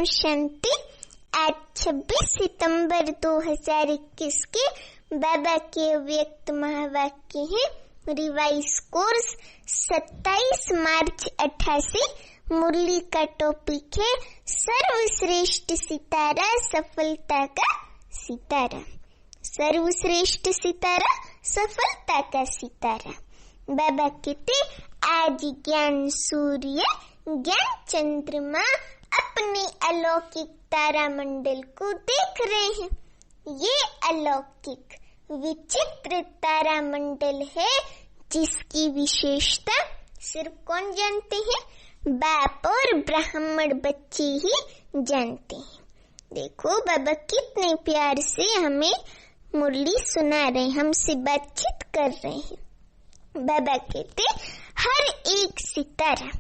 ओम शांति। आज 26 सितंबर 2021 के बाबा के अव्यक्त महावाक्य है। रिवाइज कोर्स 27 मार्च 88। मुरली का टॉपिक है सर्वश्रेष्ठ सितारा, सफलता का सितारा। सर्वश्रेष्ठ सितारा, सफलता का सितारा। बाबा कहते आज ज्ञान सूर्य, ज्ञान चंद्रमा अपने अलौकिक तारामंडल को देख रहे हैं। ये अलौकिक विचित्र तारामंडल है जिसकी विशेषता सिर्फ कौन जानते हैं? बाप और ब्राह्मण बच्चे ही जानते हैं। देखो बाबा कितने प्यार से हमें मुरली सुना रहे हैं, हमसे बातचीत कर रहे हैं। बाबा कहते हर एक सितारा,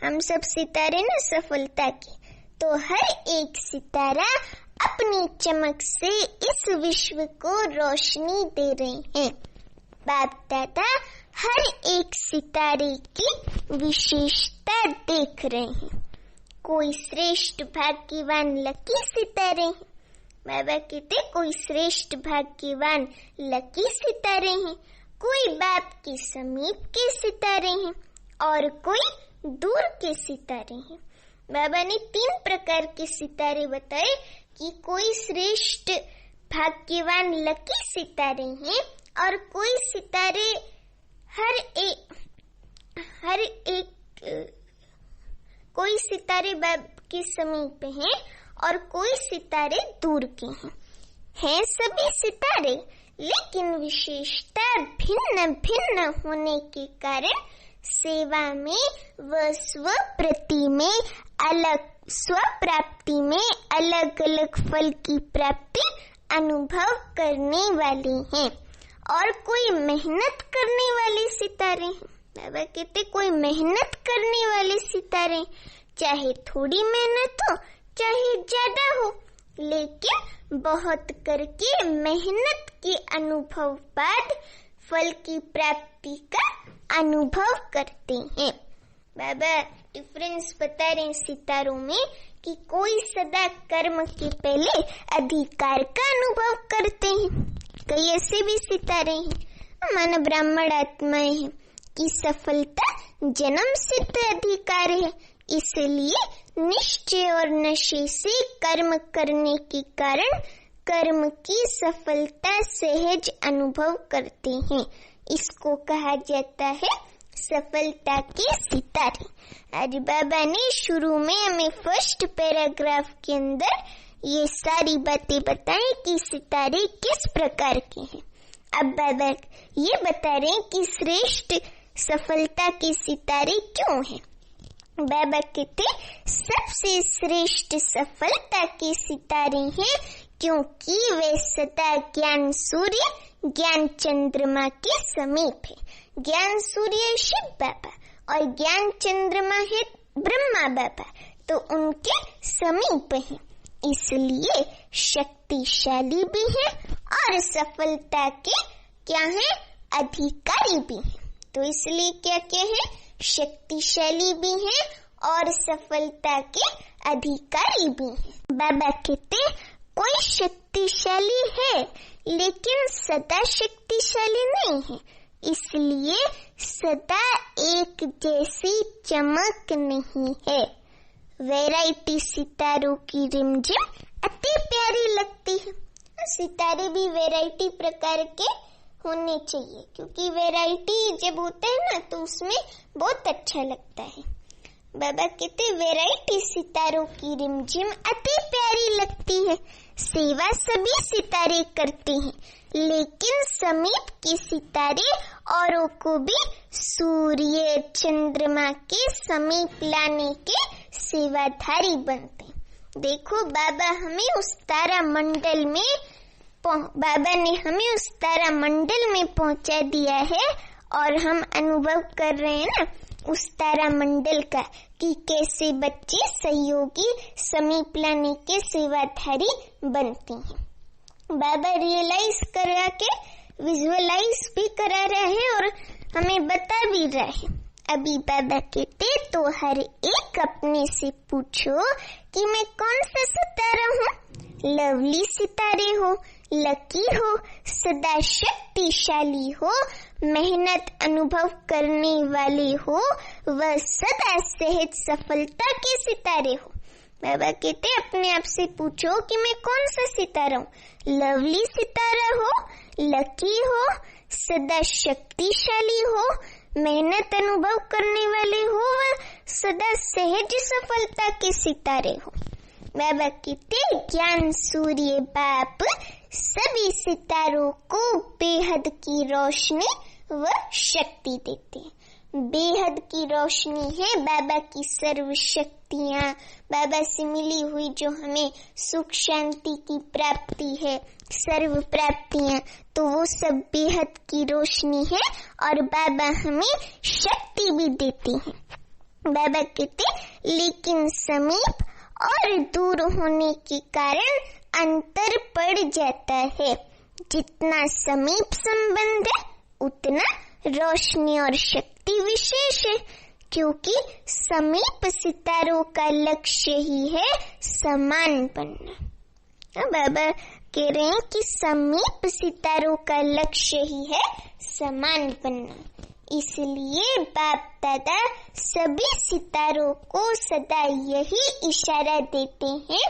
हम सब सितारे ना सफलता के, तो हर एक सितारा अपनी चमक से इस विश्व को रोशनी दे रहे हैं। बाप दादा हर एक सितारे की विशेषता देख रहे हैं। कोई श्रेष्ठ भाग्यवान लकी सितारे हैं। बाबा कहते कोई श्रेष्ठ भाग्यवान लकी सितारे हैं, कोई बाप के समीप के सितारे हैं और कोई दूर के सितारे हैं। बाबा ने 3 प्रकार के सितारे बताए कि कोई श्रेष्ठ भाग्यवान लकी सितारे हैं और कोई सितारे कोई सितारे बाप के समीप हैं और कोई सितारे दूर के हैं सभी सितारे, लेकिन विशेषता भिन्न भिन्न होने के कारण सेवा में व स्वप्राप्ति में अलग अलग फल की प्राप्ति अनुभव करने वाले हैं। और कोई मेहनत करने वाले सितारे हैं। बाबा कहते कोई मेहनत करने वाले सितारे, चाहे थोड़ी मेहनत हो चाहे ज्यादा हो, लेकिन बहुत करके मेहनत के अनुभव बाद फल की प्राप्ति का अनुभव करते हैं। बाबा डिफरेंस बता रहे हैं सितारों में कि कोई सदा कर्म के पहले अधिकार का अनुभव करते हैं। कई ऐसे भी सितारे हैं मानो ब्राह्मण आत्माएं हैं कि सफलता जन्म सिद्ध अधिकार है, इसलिए निश्चय और नशे से कर्म करने के कारण कर्म की सफलता सहज अनुभव करते हैं। इसको कहा जाता है सफलता के सितारे। आज बाबा ने शुरू में हमें फर्स्ट पैराग्राफ के अंदर ये सारी बातें बताई कि सितारे किस प्रकार के हैं। अब बाबा ये बता रहे हैं कि श्रेष्ठ सफलता के सितारे क्यों हैं। बाबा कहते सबसे श्रेष्ठ सफलता के सितारे हैं क्योंकि वे सदा ज्ञान सूर्य, ज्ञान चंद्रमा के समीप है। ज्ञान सूर्य शिव बाबा और ज्ञान चंद्रमा है ब्रह्मा बाबा, तो उनके समीप है, इसलिए शक्तिशाली भी है और सफलता के क्या है? अधिकारी भी है। तो इसलिए क्या क्या है? शक्तिशाली भी है और सफलता के अधिकारी भी है। बाबा कहते कोई शक्तिशाली है लेकिन सदा शक्तिशाली नहीं है, इसलिए सदा एक जैसी चमक नहीं है। वैरायटी सितारों की रिमझिम अति प्यारी लगती है। सितारे भी वैरायटी प्रकार के होने चाहिए, क्योंकि वैरायटी जब होता है ना तो उसमें बहुत अच्छा लगता है। बाबा कहते वैरायटी सितारों की रिमझिम अति प्यारी लगती है। सेवा सभी सितारे करते हैं, लेकिन समीप के सितारे औरों को भी सूर्य चंद्रमा के समीप लाने के सेवाधारी बनते हैं। देखो बाबा ने हमें उस तारा मंडल में पहुंचा दिया है और हम अनुभव कर रहे हैं ना उस तारा मंडल का कि कैसे बच्चे सहयोगी समीप लाने के सेवाधारी बनते हैं। बाबा रियलाइज करा के विजुअलाइज भी करा रहा है और हमें बता भी रहा है। अभी बाबा कहते तो हर एक अपने से पूछो कि मैं कौन सा सितारा हूँ। लवली सितारे हो, लकी हो, सदा शक्तिशाली हो, मेहनत अनुभव करने वाले हो, वह सदा सहज सफलता के सितारे हो। बाबा कहते अपने आप से पूछो कि मैं कौन सा सितारा हूँ। लवली सितारा हो, लकी हो, सदा शक्तिशाली हो, मेहनत अनुभव करने वाले हो, वह सदा सहज सफलता के सितारे हो। बाबा कहते ज्ञान सूर्य बाप सभी सितारों को बेहद की रोशनी व शक्ति देते हैं। बेहद की रोशनी है बाबा की सर्व शक्तियाँ, बाबा से मिली हुई जो हमें सुख शांति की प्राप्ति है, सर्व प्राप्तियाँ, तो वो सब बेहद की रोशनी है और बाबा हमें शक्ति भी देते हैं। बाबा कहते लेकिन समीप और दूर होने के कारण अंतर पड़ जाता है। जितना समीप संबंध है उतना रोशनी और शक्ति विशेष है, क्योंकि समीप सितारों का लक्ष्य ही है समान बनना। बाबा कह रहे हैं कि समीप सितारों का लक्ष्य ही है समान बनना, इसलिए बाप दादा सभी सितारों को सदा यही इशारा देते हैं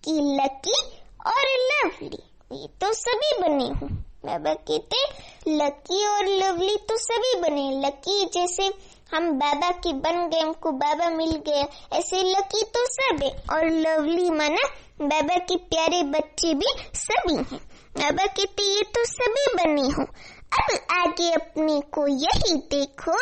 कि लकी और लवली ये तो सभी बने हो। बाबा कहते लकी और लवली तो सभी बने। लकी जैसे हम बाबा के बन गए, हमको बाबा मिल गया, ऐसे लकी तो सब है, और लवली माना बाबा के प्यारे बच्चे भी सभी हैं। बाबा कहते ये तो सभी बने हो। अब आगे अपने को यही देखो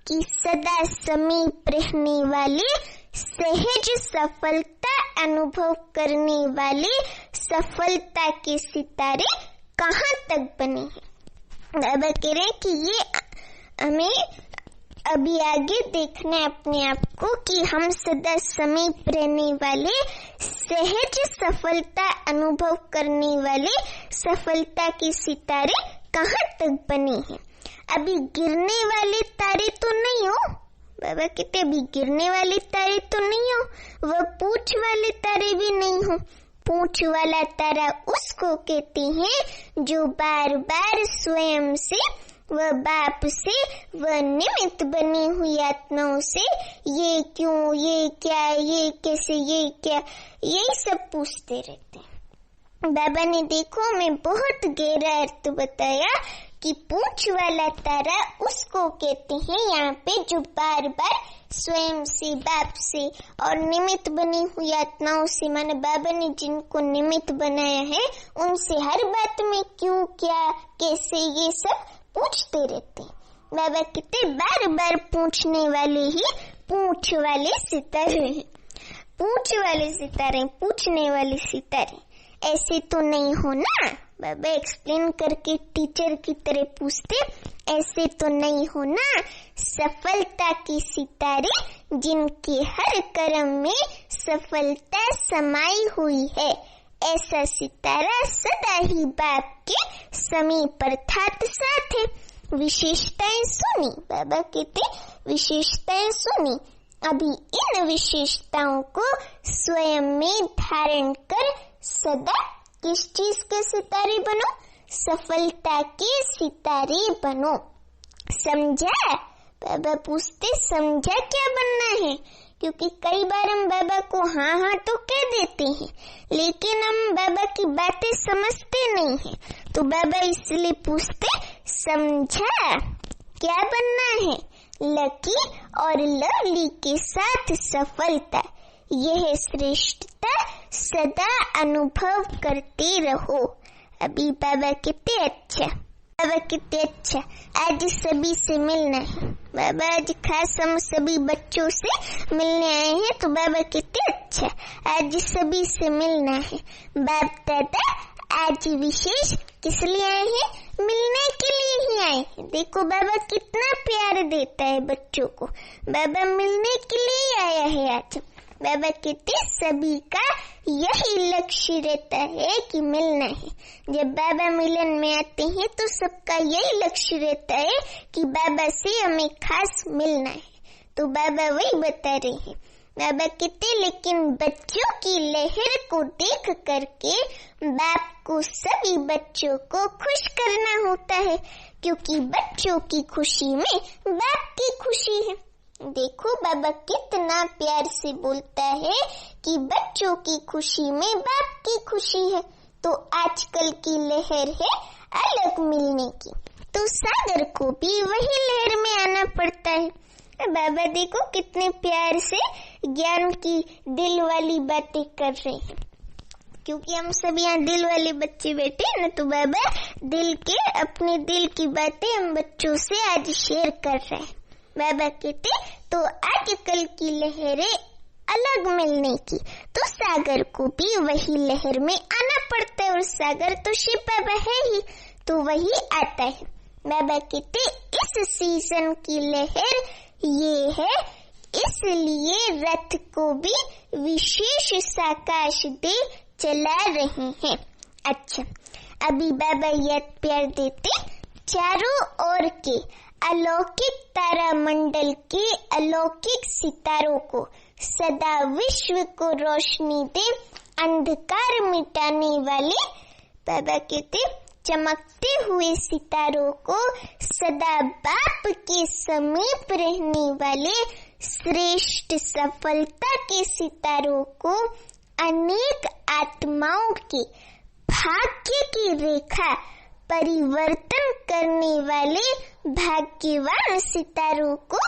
कि सदा समीप रहने वाले, सहज सफलता अनुभव करने वाले सफलता के सितारे कहाँ तक बने हैं। बाबा कह रहे हैं कि ये हमें अभी आगे देखना है अपने आप को कि हम सदा समीप रहने वाले, सहज सफलता अनुभव करने वाले सफलता के सितारे कहाँ तक बने हैं। अभी गिरने वाले तारे तो नहीं हो। बाबा कहते अभी गिरने वाले तारे तो नहीं हो, वह पूंछ वाले तारे भी नहीं हो। पूंछ वाला तारा उसको कहते हैं जो बार बार स्वयं से वह बाप से, वह निमित्त बनी हुई आत्माओं से ये क्यों, ये क्या, ये कैसे, ये क्या, यही सब पूछते रहते हैं। बाबा ने देखो मैं बहुत गहरा अर्थ बताया कि पूंछ वाला तारा उसको कहते हैं यहाँ पे जो बार बार स्वयं से, बाप से और निमित्त बनी हुई आत्माओं से, माने बाबा ने जिनको निमित्त बनाया है उनसे हर बात में क्यों, क्या, कैसे, ये सब पूछते रहते हैं। बाबा कहते बार बार पूछने वाले ही पूंछ वाले सितारे हैं। पूंछ वाले सितारे, पूछने वाले सितारे ऐसे तो नहीं हो ना। बाबा एक्सप्लेन करके टीचर की तरह पूछते ऐसे तो नहीं हो ना। सफलता के सितारे जिनके हर कर्म में सफलता समाई हुई है, ऐसा सितारा सदा ही बाप के समीप अर्थात साथ है। विशेषताएं सुनी, बाबा कहते विशेषताएं सुनी। अभी इन विशेषताओं को स्वयं में धारण कर सदा किस चीज के सितारे बनो, सफलता के सितारे बनो। समझा? बाबा पूछते समझा क्या बनना है, क्योंकि कई बार हम बाबा को हाँ हाँ तो कह देते हैं, लेकिन हम बाबा की बातें समझते नहीं हैं। तो बाबा इसलिए पूछते समझा क्या बनना है। लकी और लवली के साथ सफलता, यह श्रेष्ठता सदा अनुभव करते रहो। अभी बाबा कहते अच्छा, बाबा कहते अच्छा आज सभी से मिलना है। बाबा आज खास हम सभी बच्चों से मिलने आए हैं, तो बाबा कहते अच्छा आज सभी से मिलना है। बाप दादा आज विशेष किस लिए आए हैं, मिलने के लिए ही आए हैं। देखो बाबा कितना प्यार देता है बच्चों को, बाबा मिलने के लिए आया है आज। बाबा कहते सभी का यही लक्ष्य रहता है कि मिलना है। जब बाबा मिलन में आते हैं तो सबका यही लक्ष्य रहता है कि बाबा से हमें खास मिलना है। तो बाबा वही बता रहे हैं। बाबा कहते लेकिन बच्चों की लहर को देख करके बाप को सभी बच्चों को खुश करना होता है, क्योंकि बच्चों की खुशी में बाप की खुशी है। देखो बाबा कितना प्यार से बोलता है कि बच्चों की खुशी में बाप की खुशी है। तो आजकल की लहर है अलग मिलने की, तो सागर को भी वही लहर में आना पड़ता है। बाबा देखो कितने प्यार से ज्ञान की दिल वाली बातें कर रहे हैं, क्योंकि हम सब यहाँ दिल वाले बच्चे बैठे हैं ना, तो बाबा अपने दिल की बातें हम बच्चों से आज शेयर कर रहे हैं। बाबा कहते तो आजकल की लहरें अलग मिलने की, तो सागर को भी वही लहर में आना पड़ता है, और सागर तो शिव बाबा है ही, तो वही आता है। बाबा कहते इस सीजन की लहर ये है, इसलिए रथ को भी विशेष साकाश दे चला रहे हैं। अच्छा, अभी बाबा याद प्यार देते चारों ओर के अलौकिक तारा मंडल के अलौकिक सितारों को सदा विश्व को रोशनी दे अंधकार मिटाने वाले, बाबा कहते चमकते हुए सितारों को सदा बाप के समीप रहने वाले श्रेष्ठ सफलता के सितारों को अनेक आत्माओं के भाग्य की रेखा परिवर्तन करने वाले भाग्यवान सितारों को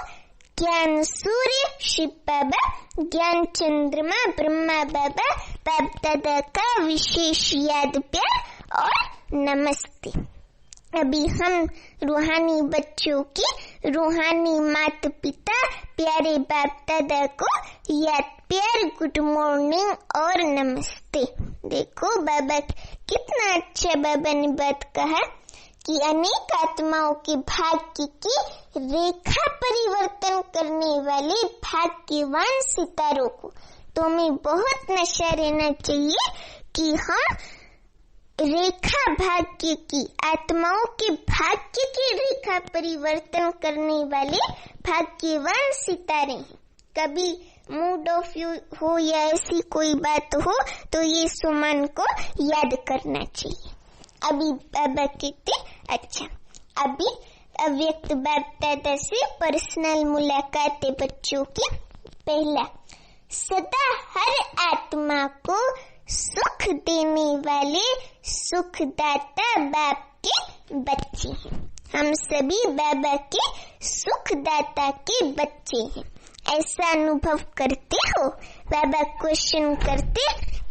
ज्ञान सूर्य शिव बाबा, ज्ञान चंद्रमा ब्रह्मा बाबा, बाप दादा का विशेष याद प्यार और नमस्ते। अभी हम रूहानी बच्चों की रूहानी माता पिता प्यारे बाप दादा को याद प्यार गुड मॉर्निंग और नमस्ते। देखो बाबा कितना अच्छा बाबा ने बात कहा कि अनेक आत्माओं के भाग्य की रेखा परिवर्तन करने वाले भाग्यवान सितारों को, तो हमें बहुत नशा रहना चाहिए कि हम रेखा भाग्य की आत्माओं के भाग्य की रेखा परिवर्तन करने वाले भाग्यवान सितारे हैं। कभी मूड ऑफ हो या ऐसी कोई बात हो तो ये सुमन को याद करना चाहिए। अभी बाबा कहते अच्छा, अभी अव्यक्त बाप दादा से पर्सनल मुलाकात है बच्चों की। पहला, सदा हर आत्मा को सुख देने वाले सुखदाता बाप के बच्चे हैं। हम सभी बाबा के सुखदाता के बच्चे हैं। ऐसा अनुभव करते हो? बाबा क्वेश्चन करते,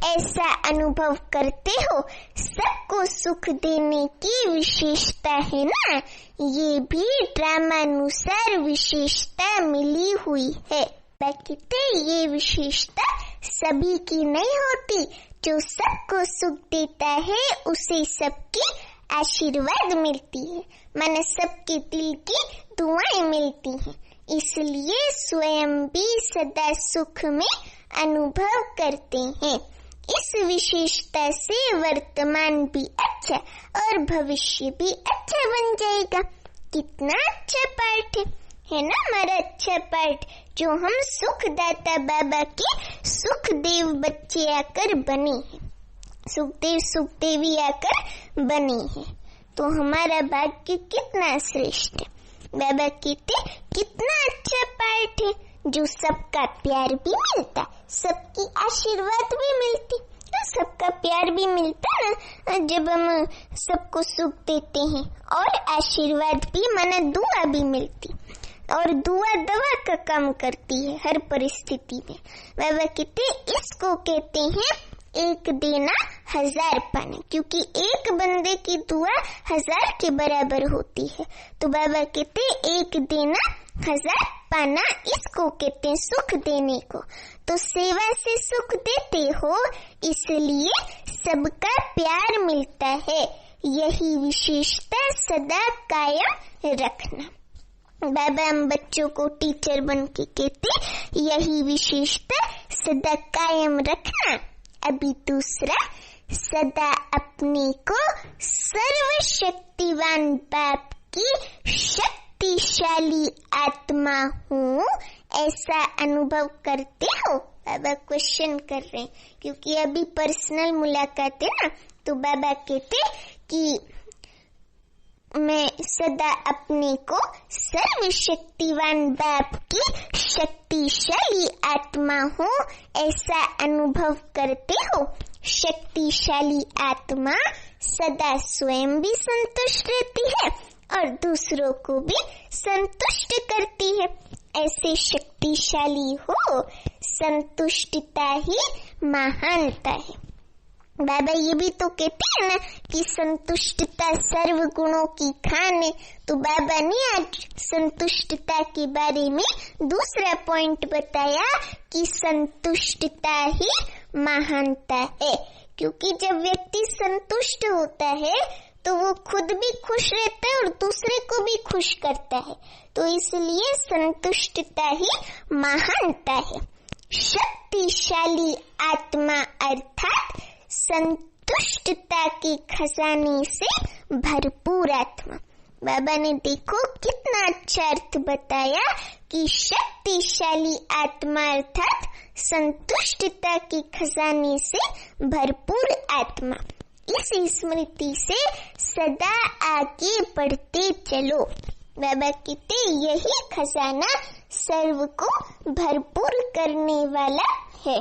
ऐसा अनुभव करते हो? सबको सुख देने की विशेषता है ना, ये भी ड्रामानुसार विशेषता मिली हुई है। कहते ये विशेषता सभी की नहीं होती, जो सबको सुख देता है उसे सबकी आशीर्वाद मिलती है, माने सबके दिल की दुआएं मिलती हैं। इसलिए स्वयं भी सदा सुख में अनुभव करते हैं। इस विशेषता से वर्तमान भी अच्छा और भविष्य भी अच्छा बन जाएगा। कितना अच्छा पाठ है ना हमारा अच्छा पाठ, जो हम सुखदाता बाबा के सुखदेव बच्चे आकर बने हैं, सुखदेव सुखदेवी आकर बने हैं। तो हमारा भाग्य कितना श्रेष्ठ है। बाबा कहते कितना अच्छा पाठ है, जो सबका प्यार भी मिलता, सबकी आशीर्वाद भी मिलती, सबका प्यार भी मिलता ना जब हम सबको सुख देते हैं, और आशीर्वाद भी माना दुआ भी मिलती, और दुआ दवा का काम करती है हर परिस्थिति में। बाबा कहते इसको कहते हैं एक देना हजार पाना, क्योंकि एक बंदे की दुआ 1000 के बराबर होती है। तो बाबा कहते एक देना हजार पाना, इसको कहते हैं सुख देने को। तो सेवा से सुख देते हो, इसलिए सबका प्यार मिलता है। यही विशेषता सदा कायम रखना। बाबा हम बच्चों को टीचर बन के कहते यही विशेषता सदा कायम रखना। अभी दूसरा, सदा अपने को सर्वशक्तिवान बाप की शक्तिशाली आत्मा हूँ ऐसा अनुभव करते हो? बाबा क्वेश्चन कर रहे हैं, क्योंकि अभी पर्सनल मुलाकात है ना। तो बाबा कहते कि मैं सदा अपने को सर्वशक्तिवान बाप की शक्तिशाली आत्मा हूँ, ऐसा अनुभव करते हो? शक्तिशाली आत्मा सदा स्वयं भी संतुष्ट रहती है और दूसरों को भी संतुष्ट करती है। ऐसे शक्तिशाली हो, संतुष्टता ही महानता है। बाबा ये भी तो कहते हैं ना कि संतुष्टता सर्व गुणों की खान है। तो बाबा ने आज संतुष्टता के बारे में दूसरा पॉइंट बताया कि संतुष्टता ही महानता है, क्योंकि जब व्यक्ति संतुष्ट होता है तो वो खुद भी खुश रहता है और दूसरे को भी खुश करता है। तो इसलिए संतुष्टता ही महानता है। शक्तिशाली आत्मा अर्थात संतुष्टता के खजाने से भरपूर आत्मा। बाबा ने देखो कितना अच्छा अर्थ बताया कि शक्तिशाली आत्मा अर्थात संतुष्टता के खजाने से भरपूर आत्मा। इस स्मृति से सदा आगे बढ़ते चलो। बाबा कहते यही खजाना सर्व को भरपूर करने वाला है।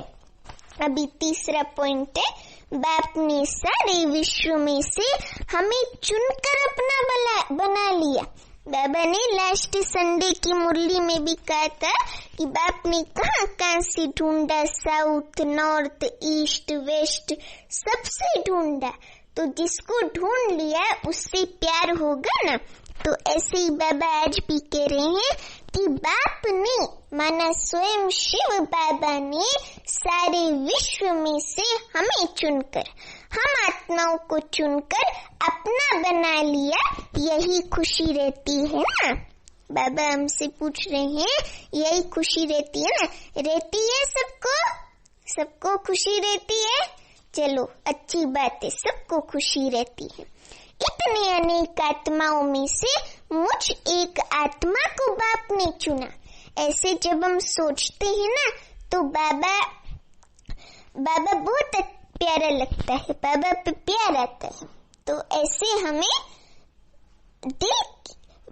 अभी तीसरा पॉइंट है, बाप ने सारे विश्व में से हमें चुनकर अपना बना लिया। बाबा ने लास्ट संडे की मुरली में भी कहा था कि बाप ने कहाँ से ढूंढा, साउथ नॉर्थ ईस्ट वेस्ट सबसे ढूंढा। तो जिसको ढूंढ लिया उससे प्यार होगा ना। तो ऐसे ही बाबा आज भी कह रहे हैं कि बाप ने माना स्वयं शिव बाबा ने सारे विश्व में से हमें चुनकर, हम आत्माओं को चुनकर अपना बना लिया। यही खुशी रहती है ना। बाबा हमसे पूछ रहे हैं यही खुशी रहती है ना? रहती है सबको खुशी रहती है। चलो अच्छी बात है, सबको खुशी रहती है। इतने अनेक आत्माओं में से मुझ एक आत्मा को बाप ने चुना। ऐसे जब हम सोचते हैं ना तो बाबा बहुत प्यारा लगता है, बाबा पे प्यार आता है। तो ऐसे हमें दिल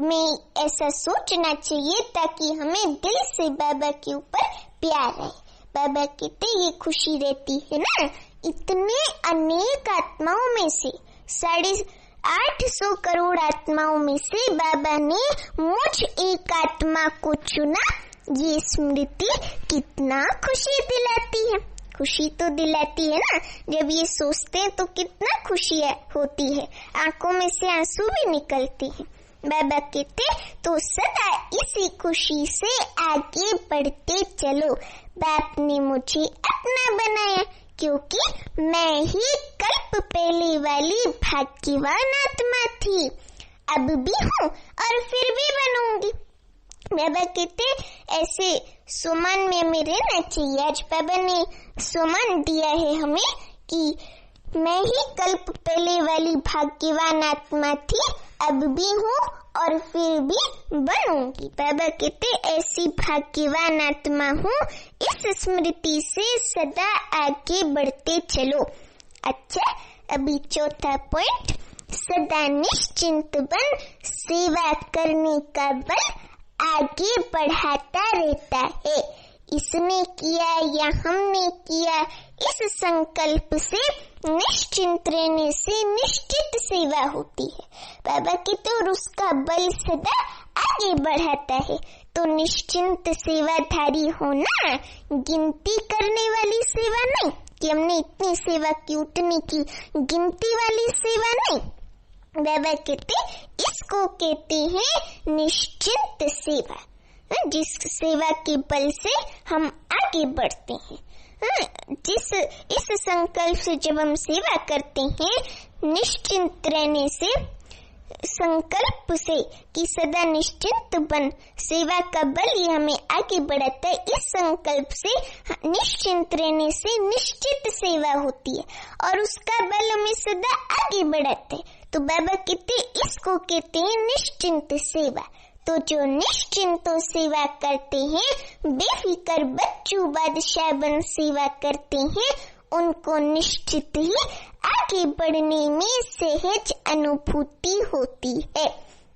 में ऐसा सोचना चाहिए ताकि हमें दिल से बाबा के ऊपर प्यार आए। बाबा कहते ये खुशी रहती है ना। इतने अनेक आत्माओं में से 850 करोड़ आत्माओं में से बाबा ने मुझ एक आत्मा को चुना। ये स्मृति कितना खुशी दिलाती है। खुशी तो दिलाती है ना। जब ये सोचते हैं तो कितना खुशी होती है, आंखों में से आंसू भी निकलते हैं। बाबा कहते तो सदा इसी खुशी से आगे बढ़ते चलो। बाप ने मुझे अपना बनाया क्योंकि मैं ही कल्प पहले वाली भाग्यवान आत्मा थी, अब भी हूँ और फिर भी बनूंगी। बाबा कहते ऐसे सुमन में हमें रहना चाहिए। आज बाबा ने सुमन दिया है हमें कि मैं ही कल्प पहले वाली भाग्यवान आत्मा थी, अब भी हूँ और फिर भी बनूंगी। बाबा कहते ऐसी भाग्यवान आत्मा हूँ। इस स्मृति से सदा आगे बढ़ते चलो। अच्छा, अभी चौथा पॉइंट, सदा निश्चिंत बन सेवा करने का बल आगे बढ़ाता रहता है। इसने किया या हमने किया, इस संकल्प से निश्चिंत रहने से निश्चित सेवा होती है। बाबा कहते और उसका बल सदा आगे बढ़ाता है। तो निश्चिंत सेवाधारी होना, गिनती करने वाली सेवा नहीं कि हमने इतनी सेवा की उतनी की, गिनती वाली सेवा नहीं। बाबा कहते इसको कहते हैं निश्चिंत सेवा, जिस सेवा के बल से हम आगे बढ़ते हैं। इस संकल्प से जब हम सेवा करते हैं, निश्चिंत रहने से, संकल्प से कि सदा निश्चिंत बन, सेवा का बल ही हमें आगे बढ़ाता है। इस संकल्प से निश्चिंत रहने से निश्चित सेवा होती है और उसका बल हमें सदा आगे बढ़ाता है। तो बाबा कहते इसको कहते हैं निश्चिंत सेवा। तो जो निश्चिंतों सेवा करते हैं, बेफिक्र बच्चों बादशाह बन सेवा करते हैं, उनको निश्चित ही आगे बढ़ने में सहज अनुभूति होती है।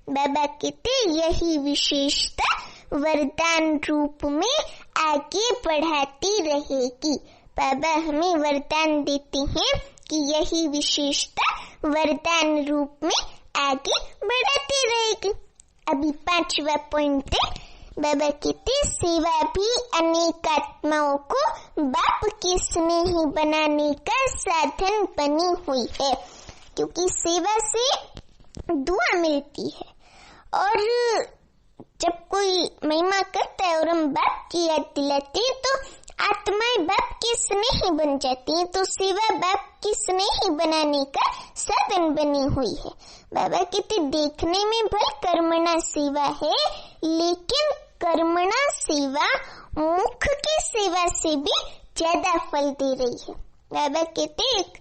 बाबा कहते यही विशेषता वरदान रूप में आगे बढ़ाती रहेगी। बाबा हमें वरदान देते हैं कि यही विशेषता वरदान रूप में आगे बढ़ाती रहेगी। अभी 5वां पॉइंट है, बाबा कहते सेवा भी अनेक आत्माओं को बाप के स्नेही बनाने का साधन बनी हुई है, क्योंकि सेवा से दुआ मिलती है। और जब कोई महिमा करता है और हम बाप की याद दिलाते हैं तो आत्माएं बाप के स्नेही बन जाती हैं। तो सेवा बाप की स्नेही बनाने का साधन बनी हुई है। बाबा कहते देखने में भले कर्मणा सेवा है, लेकिन कर्मणा सेवा मुख की सेवा से भी ज्यादा फल दे रही है। बाबा कहते एक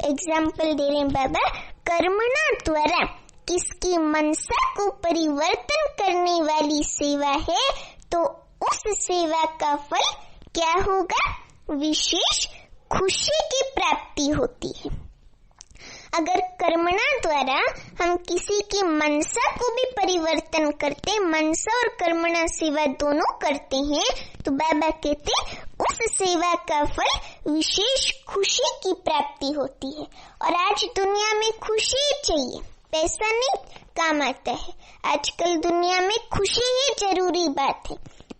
एग्जाम्पल दे रहे हैं बाबा, कर्मणा द्वारा किसकी मनसा को परिवर्तन करने वाली सेवा है, तो उस सेवा का फल क्या होगा? विशेष खुशी की प्राप्ति होती है। अगर कर्मणा द्वारा हम किसी की मनसा को भी परिवर्तन करते, मनसा और कर्मणा सेवा दोनों करते हैं, तो बाबा कहते उस सेवा का फल विशेष खुशी की प्राप्ति होती है। और आज दुनिया में खुशी चाहिए, पैसा नहीं काम आता है। आजकल दुनिया में खुशी ही जरूरी बात है।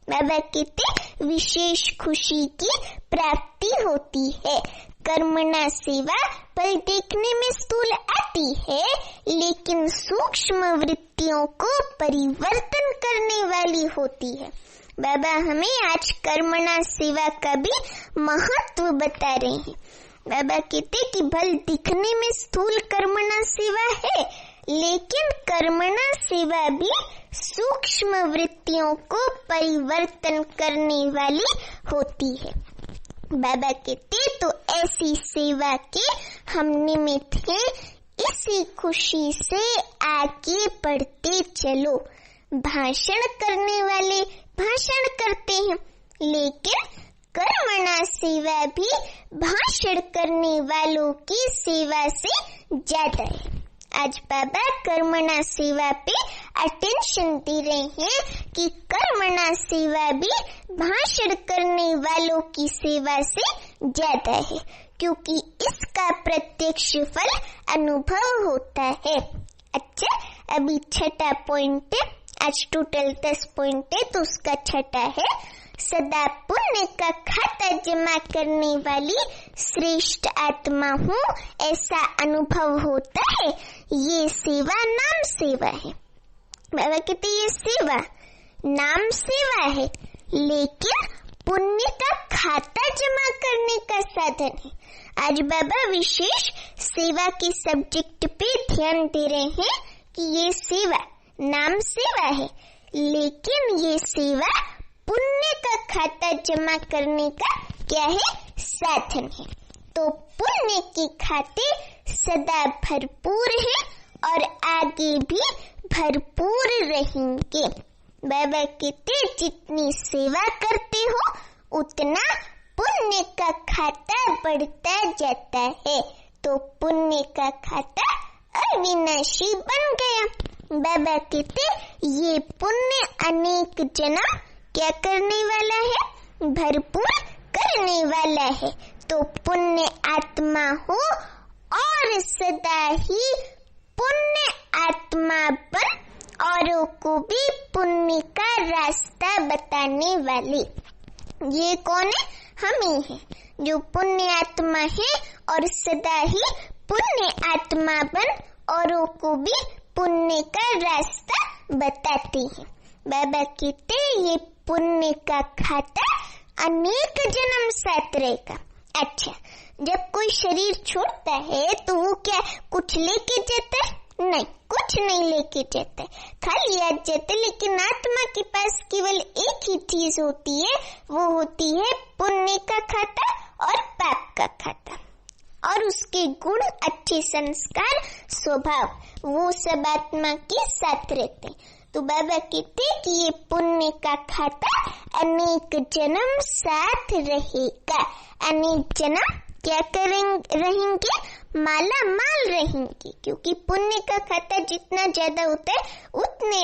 बाबा कहते विशेष खुशी की प्राप्ति होती है। कर्मणा सेवा फल देखने में स्थूल आती है, लेकिन सूक्ष्म वृत्तियों को परिवर्तन करने वाली होती है। बाबा हमें आज कर्मणा सेवा का भी महत्व बता रहे हैं। बाबा कहते कि भल दिखने में स्थूल कर्मणा सेवा है, लेकिन कर्मणा सेवा भी सूक्ष्म वृत्तियों को परिवर्तन करने वाली होती है। बाबा कहते तो ऐसी सेवा के हम निमित्त हैं, इसी खुशी से आगे बढ़ते चलो। भाषण करने वाले भाषण करते हैं, लेकिन कर्मणा सेवा भी भाषण करने वालों की सेवा से ज्यादा है। आज बाबा कर्मणा सेवा पे अटेंशन दे रहे हैं कि कर्मणा सेवा भी भाषण करने वालों की सेवा से ज्यादा है, क्योंकि इसका प्रत्यक्ष फल अनुभव होता है। अच्छा, अभी 6वां पॉइंट है। आज टोटल 10 पॉइंट है, तो उसका 6वां है, सदा पुण्य का खाता जमा करने वाली श्रेष्ठ आत्मा हूँ, ऐसा अनुभव होता है। ये सेवा नाम सेवा है। बाबा कहते ये सेवा नाम सेवा है, लेकिन पुण्य का खाता जमा करने का साधन है। आज बाबा विशेष सेवा के सब्जेक्ट पे ध्यान दे रहे हैं कि ये सेवा नाम सेवा है, लेकिन ये सेवा पुण्य का खाता जमा करने का क्या है? साधन है। तो पुण्य के खाते सदा भरपूर है और आगे भी भरपूर रहेंगे। बाबा कहते जितनी सेवा करते हो उतना पुण्य का खाता बढ़ता जाता है। तो पुण्य का खाता अविनाशी बन गया। बाबा कहते ये पुण्य अनेक जन्म क्या करने वाला है? भरपूर करने वाला है। तो पुण्य आत्मा हो और सदा ही पुण्य आत्मा बन औरों को भी पुण्य का रास्ता बताने वाले। ये कौन है? हम ही हैं, जो पुण्य आत्मा है और सदा ही पुण्य आत्मा बन औरों को भी पुण्य का रास्ता बताते हैं। बाबा कहते ये पुण्य का खाता अनेक जन्म साथ रहेगा। अच्छा, जब कोई शरीर छोड़ता है तो वो क्या कुछ लेके जाता है? नहीं, कुछ नहीं लेके जाता है, खाली आ जाता है। लेकिन आत्मा के पास केवल एक ही चीज होती है, वो होती है पुण्य का खाता और पाप का खाता, और उसके गुण, अच्छे संस्कार, स्वभाव, वो सब आत्मा के साथ रहते हैं। तो बाबा कहते कि ये पुण्य का खाता अनेक जन्म साथ रहेगा। अनेक जन्म क्या रहेंगे? माला माल रहेंगे, क्योंकि पुण्य का खाता जितना ज्यादा होता है उतने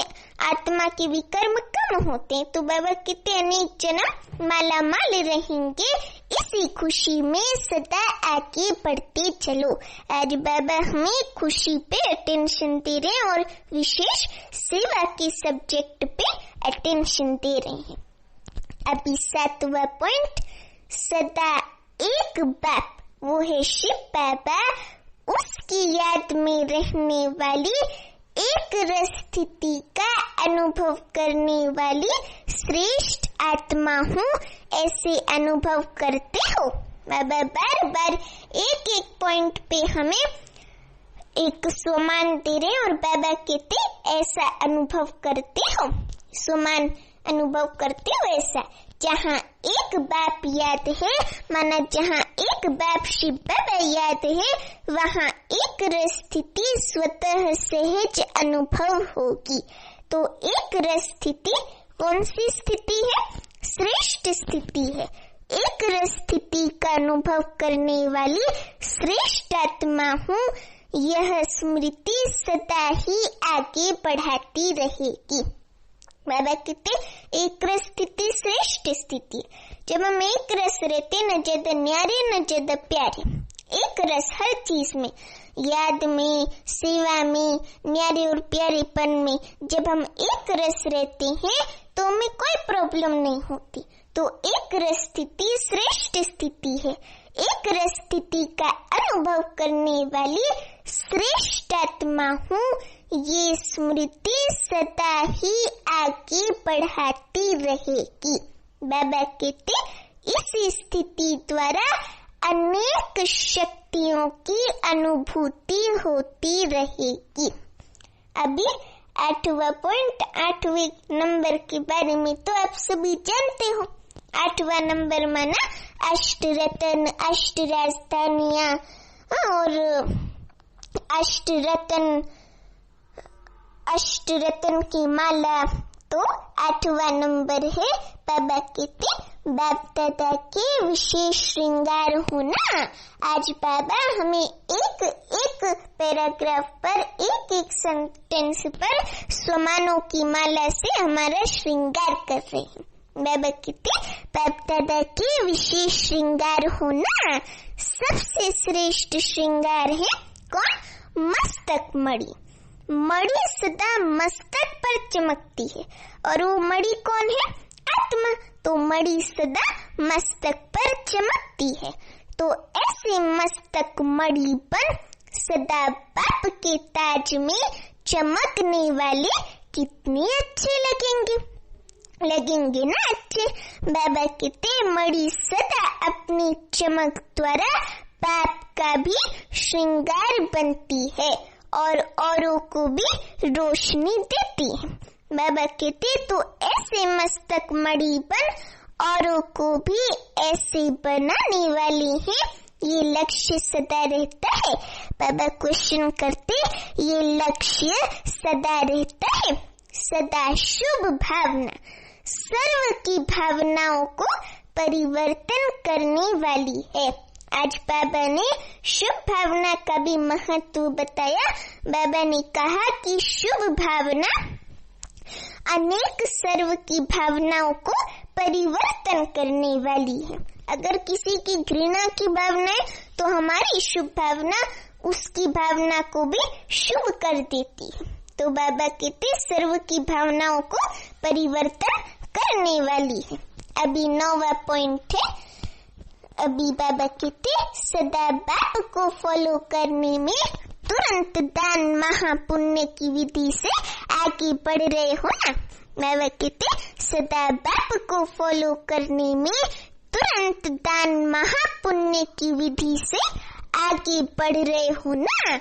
आत्मा के विकर्म कम होते हैं। तो बाबा कहते अनेक जन्म माला माल रहेंगे, इसी खुशी में सदा आगे बढ़ते चलो। आज बाबा हमें खुशी पे अटेंशन दे रहे हैं और विशेष सेवा के सब्जेक्ट पे अटेंशन दे रहे हैं। अभी 7वां पॉइंट, सदा एक बाप, वो है शिव बाबा, उसकी याद में रहने वाली एक रस स्थिति का अनुभव करने वाली श्रेष्ठ आत्मा हूँ, ऐसे अनुभव करते हो। बाबा बार बार एक एक पॉइंट पे हमें एक सोमान दे रहे और बाबा कहते ऐसा अनुभव करते हो, सोमान अनुभव करते हो ऐसा। जहाँ एक बाप याद है, माना जहाँ एक बाप शिव बाबा याद है, वहाँ एक रस स्थिति स्वतः सहज अनुभव होगी। तो एक रस स्थिति कौन सी स्थिति है? श्रेष्ठ स्थिति है। एक रस स्थिति का अनुभव करने वाली श्रेष्ठ आत्मा हूँ, यह स्मृति सदा ही आगे बढ़ाती रहेगी। बाबा कहते एक रस स्थिति श्रेष्ठ स्थिति। जब हम एक रस रहते, न ज्यादा न्यारे न ज्यादा प्यारे, एक रस हर चीज में, याद में, सेवा में, न्यारे और प्यारेपन में, जब हम एक रस रहते हैं तो हमें कोई प्रॉब्लम नहीं होती। तो एक रस स्थिति श्रेष्ठ स्थिति है। एक रस स्थिति का अनुभव करने वाली श्रेष्ठ आत्मा हूँ, ये स्मृति सदा ही आगे बढ़ाती रहेगी। बाबा कहते इस स्थिति द्वारा अनेक शक्तियों की अनुभूति होती रहेगी। अभी 8वां पॉइंट, 8वें नंबर के बारे में तो आप सभी जानते हो। 8वां नंबर माना अष्टरत्न, अष्ट राजधानियां और अष्टरत्न की माला। तो 8वां नंबर है बाबा कहते बाप दादा के विशेष श्रृंगार होना। आज बाबा हमें एक एक पैराग्राफ पर, एक एक सेंटेंस पर सोमानों की माला से हमारा श्रृंगार कर रहे हैं। बाबा कहते बाप दादा के विशेष श्रृंगार होना। सबसे श्रेष्ठ श्रृंगार है कौन? मस्तक मणि। मणि सदा मस्तक पर चमकती है और वो मणि कौन है? आत्मा। तो मणि सदा मस्तक पर चमकती है। तो ऐसे मस्तक मणि पर सदा बाप के ताज में चमकने वाले कितने अच्छे लगेंगे ना अच्छे। बाबा कहते मणि सदा अपनी चमक द्वारा बाप का भी श्रृंगार बनती है और औरों को भी रोशनी देती है। बाबा कहते तो ऐसे मस्तक मणि बन औरों को भी ऐसे बनाने वाली है, ये लक्ष्य सदा रहता है। बाबा क्वेश्चन करते ये लक्ष्य सदा रहता है। सदा शुभ भावना, सर्व की भावनाओं को परिवर्तन करने वाली है। आज बाबा ने शुभ भावना का भी महत्व बताया। बाबा ने कहा कि शुभ भावना अनेक सर्व की भावनाओं को परिवर्तन करने वाली है। अगर किसी की घृणा की भावना है तो हमारी शुभ भावना उसकी भावना को भी शुभ कर देती है। तो बाबा कहते सर्व की भावनाओं को परिवर्तन करने वाली है। अभी 9वां पॉइंट है। अभी बाबा कहते सदा बाप को फॉलो करने में तुरंत दान महापुण्य की विधि से आगे बढ़ रहे हो ना। बाबा कहते सदा बाप को फॉलो करने में तुरंत दान महापुण्य की विधि से आगे बढ़ रहे हो ना।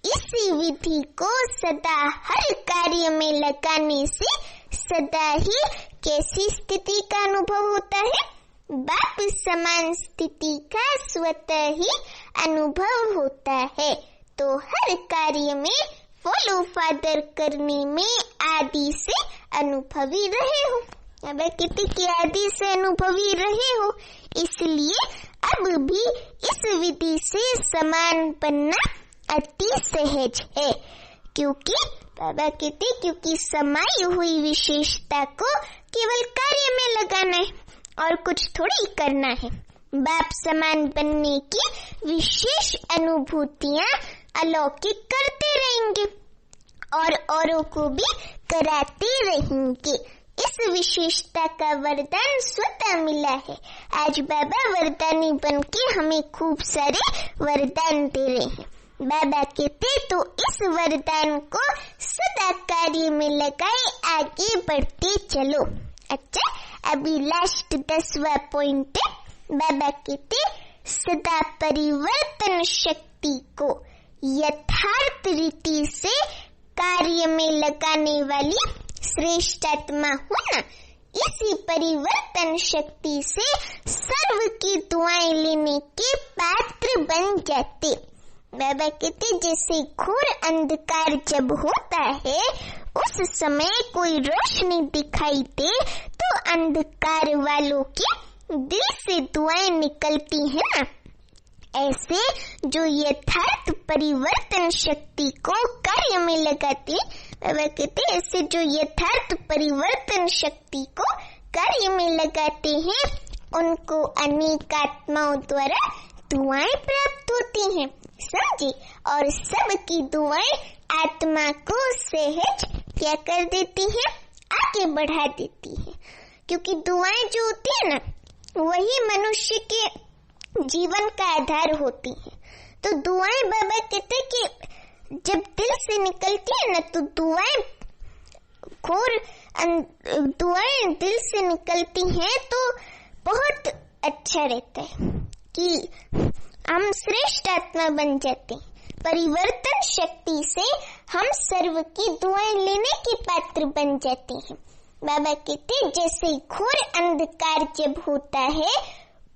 इसी विधि को सदा हर कार्य में लगाने से सदा ही कैसी स्थिति का अनुभव होता है? बाप समान स्थिति का स्वतः ही अनुभव होता है। तो हर कार्य में फॉलो फादर करने में आदि से अनुभवी रहे हो। बाबा कहते कि आदि से अनुभवी रहे हो, इसलिए अब भी इस विधि से समान बनना अति सहज है। क्योंकि बाबा कहते क्योंकि समाई हुई विशेषता को केवल कार्य में लगाना है और कुछ थोड़ी करना है। बाप समान बनने की विशेष अनुभूतियां अलौकिक करते रहेंगे और औरों को भी कराते रहेंगे। इस विशेषता का वरदान स्वतः मिला है। आज बाबा वरदानी बन के हमें खूब सारे वरदान दे रहे हैं। बाबा कहते तो इस वरदान को सदा कार्य में लगाए आगे बढ़ते चलो। अच्छा, अभी लास्ट 10वां पॉइंट है। बाबा कहते सदा परिवर्तन शक्ति को यथार्थ रीति से कार्य में लगाने वाली श्रेष्ठ आत्मा होना, इसी परिवर्तन शक्ति से सर्व की दुआएं लेने के पात्र बन जाते। बाबा कहते जैसे घोर अंधकार जब होता है उस समय कोई रोशनी दिखाई दे तो अंधकार वालों के दिल से दुआएं निकलती है ना, ऐसे जो यथार्थ परिवर्तन शक्ति को कार्य में लगाते, बाबा कहते ऐसे जो यथार्थ परिवर्तन शक्ति को कार्य में लगाते हैं उनको अनेक आत्माओं द्वारा दुआएं प्राप्त होती हैं, समझे। और सबकी दुआएं आत्मा को सहज क्या कर देती है, आगे बढ़ा देती है। क्योंकि दुआएं जो होती है ना वही मनुष्य के जीवन का आधार होती है। तो दुआएं बाबा कहते कि जब दिल से निकलती है ना तो दुआएं दिल से निकलती हैं तो बहुत अच्छा रहता है कि हम श्रेष्ठ आत्मा बन जाते हैं। परिवर्तन शक्ति से हम सर्व की दुआएं लेने के पात्र बन जाते हैं। बाबा कहते जैसे घोर अंधकार जब होता है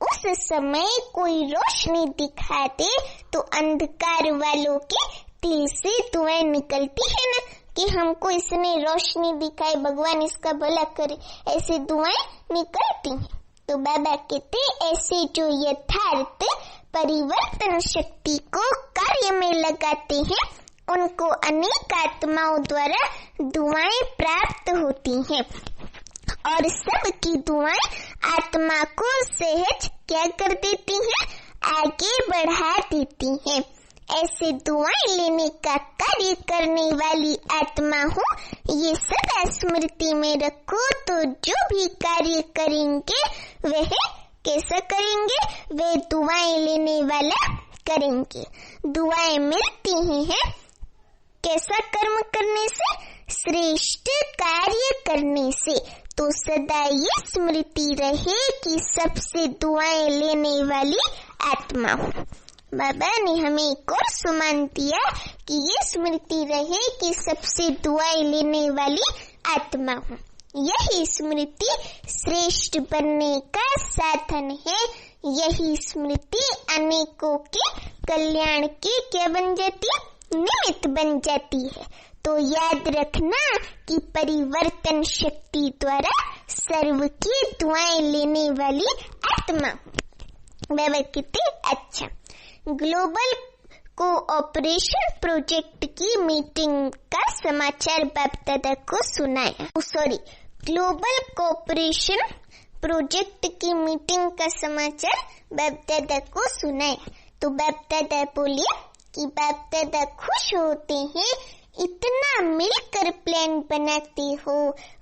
उस समय कोई रोशनी दिखा दे तो अंधकार वालों के दिल से दुआएं निकलती है ना कि हमको इसने रोशनी दिखाई, भगवान इसका भला करे, ऐसे दुआएं निकलती हैं। तो बाबा कहते ऐसे जो यथार्थ परिवर्तन शक्ति को कार्य में लगाते हैं उनको अनेक आत्माओं द्वारा दुआएं प्राप्त होती हैं और सबकी दुआएं आत्मा को सहज क्या कर देती हैं, आगे बढ़ा देती हैं। ऐसे दुआएं लेने का कार्य करने वाली आत्मा हो ये सदा स्मृति में रखो। तो जो भी कार्य करेंगे वह कैसा करेंगे, वे दुआएं लेने वाला करेंगे। दुआएं मिलती ही हैं कैसा कर्म करने से, श्रेष्ठ कार्य करने से। तो सदा ये स्मृति रहे कि सबसे दुआएं लेने वाली आत्मा हो। बाबा ने हमें एक और सुमन दिया कि ये स्मृति रहे कि सबसे दुआएं लेने वाली आत्मा हो। यही स्मृति श्रेष्ठ बनने का साधन है। यही स्मृति अनेकों के कल्याण की क्या बन जाती है, निमित्त बन जाती है। तो याद रखना कि परिवर्तन शक्ति द्वारा सर्व की दुआएं लेने वाली आत्मा। बाबा कहते अच्छा, ग्लोबल कोऑपरेशन प्रोजेक्ट की मीटिंग का समाचार बाप दादा को सुनाया। ग्लोबल कोऑपरेशन प्रोजेक्ट की मीटिंग का समाचार बाप दादा को सुनाया। तो बाप दादा बोले कि बाप दादा खुश होते हैं, इतना मिलकर प्लान बनाते हो,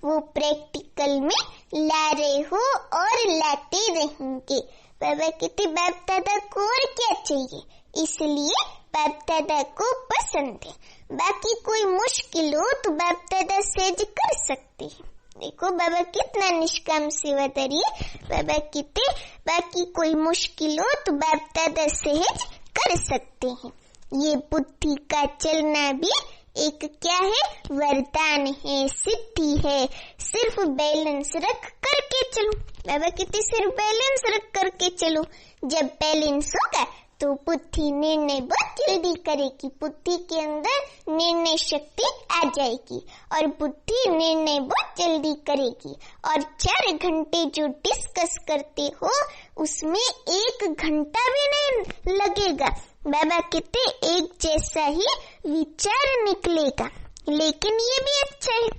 वो प्रैक्टिकल में ला रहे हो और लाते रहेंगे। बाबा कहते बाप दादा को और क्या चाहिए, इसलिए बाप दादा को पसंद है। बाकी कोई मुश्किल हो तो बाप दादा सहज कर सकते हैं। देखो बाबा कितना निष्काम सेवादारी है। बाबा कहते बाकी कोई मुश्किल हो तो बाप दादा सहज कर सकते हैं। ये बुद्धि का चलना भी एक क्या है, वरदान है, सिद्धि है। सिर्फ बैलेंस रख करके चलो। बाबा कहते सिर्फ बैलेंस रख करके चलो। जब बैलेंस होगा तो बुद्धि निर्णय बहुत जल्दी करेगी, बुद्धि के अंदर निर्णय शक्ति आ जाएगी और बुद्धि निर्णय बहुत जल्दी करेगी। और 4 घंटे जो डिस्कस करते हो उसमें 1 घंटा भी नहीं लगेगा। बाबा कहते एक जैसा ही विचार निकलेगा। लेकिन ये भी अच्छा है,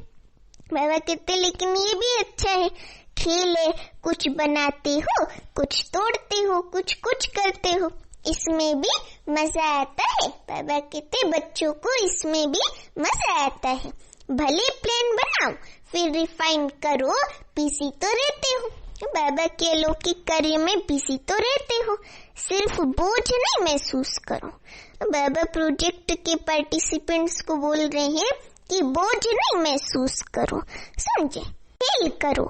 बाबा कहते लेकिन ये भी अच्छा है, खेल है, कुछ बनाते हो, कुछ तोड़ते हो, कुछ करते हो, इसमें भी मजा आता है। बाबा कहते बच्चों को इसमें भी मजा आता है। भले प्लान बनाओ फिर रिफाइन करो, बिजी तो रहते हो, बाबा के अलौकिक कार्य में बिजी तो रहते हो, सिर्फ बोझ नहीं महसूस करो। बाबा प्रोजेक्ट के पार्टिसिपेंट्स को बोल रहे हैं कि बोझ नहीं महसूस करो, समझे, खेल करो,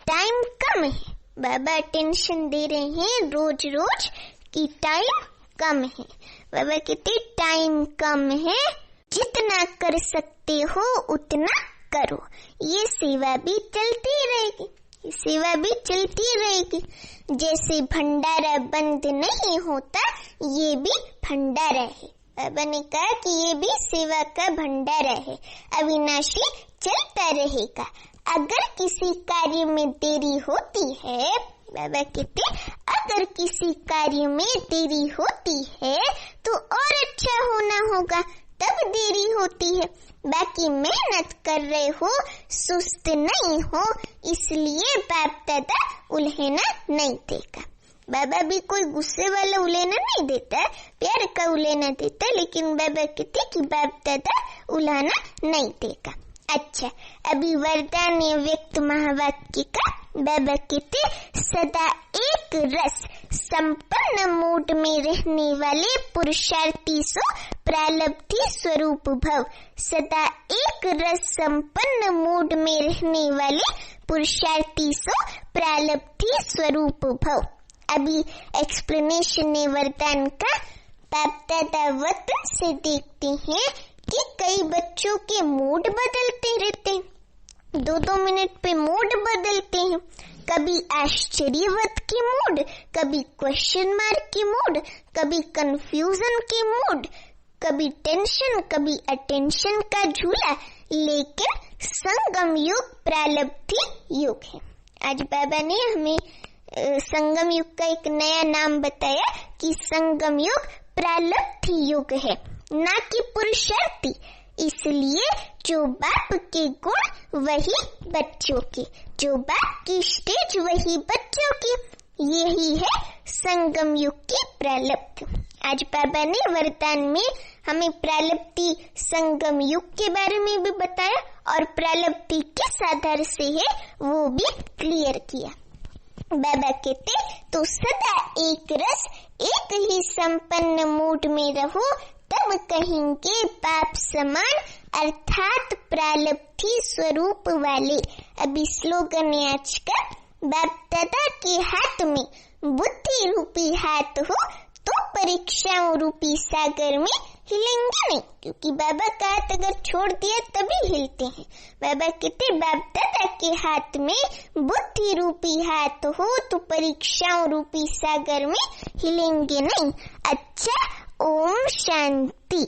टाइम कम है। बाबा टेंशन दे रहे हैं रोज रोज कि टाइम कम है। बाबा कहते टाइम कम है, जितना कर सकते हो उतना करो। ये सेवा भी चलती रहेगी, सेवा भी चलती रहेगी। जैसे भंडारा बंद नहीं होता, ये भी भंडारा है। बाबा ने कहा कि ये भी सेवा का भंडारा है, अविनाशी चलता रहेगा। अगर किसी कार्य में देरी होती है, बाबा कहते अगर किसी कार्य में देरी होती है तो और अच्छा होना होगा, तब देरी होती है। बाकी मेहनत कर रहे हो, सुस्त नहीं हो, इसलिए बाप दादा उल्हेना नहीं देगा। बाबा भी कोई गुस्से वाला उलेना नहीं देता, प्यार का उलेना देता, लेकिन बाबा कहते कि बाप दादा उलाना नहीं देगा। अच्छा, अभी वरदान व्यक्त महावाक्य का बाबा कहते सदा एक रस संपन्न मूड में रहने वाले पुरुषार्थी सो प्रालब्धि स्वरूप भव। सदा एक रस संपन्न मूड में रहने वाले पुरुषार्थी सो प्रालब्धि स्वरूप भव। अभी एक्सप्लेनेशन वरदान का बाप दादा वतन से देखते हैं कि कई बच्चों के मूड बदलते रहते हैं, 2-2 मिनट पे मूड बदलते हैं। कभी आश्चर्यवत की मूड, कभी क्वेश्चन मार्क की मूड, कभी कंफ्यूजन की मूड, कभी टेंशन, कभी अटेंशन का झूला। लेकिन संगम युग प्रालब्धि युग है। आज बाबा ने हमें संगम युग का एक नया नाम बताया कि संगम युग प्रालब्धि युग है, ना कि पुरुषार्थी। इसलिए जो बाप के गुण वही बच्चों के, जो बाप की स्टेज वही बच्चों की, यही है संगम युग की प्रालब्धि। आज बाबा ने वरदान में हमें प्रालब्धि संगम युग के बारे में भी बताया और प्रालब्धि किस आधार से है वो भी क्लियर किया। बाबा कहते तो सदा एक रस एक ही संपन्न मूड में रहो, तब कहेंगे बाप समान अर्थात प्रालब्धि स्वरूप वाले। अभी स्लोगन है आज का, बाप दादा के हाथ में बुद्धि रूपी हाथ हो तो परीक्षाओं रूपी सागर में हिलेंगे नहीं, क्योंकि बाबा का हाथ अगर छोड़ दिया तभी हिलते हैं। बाबा कहते बाप दादा के हाथ में बुद्धि रूपी हाथ हो तो परीक्षाओं रूपी सागर में हिलेंगे नहीं। अच्छा, ओम शांति।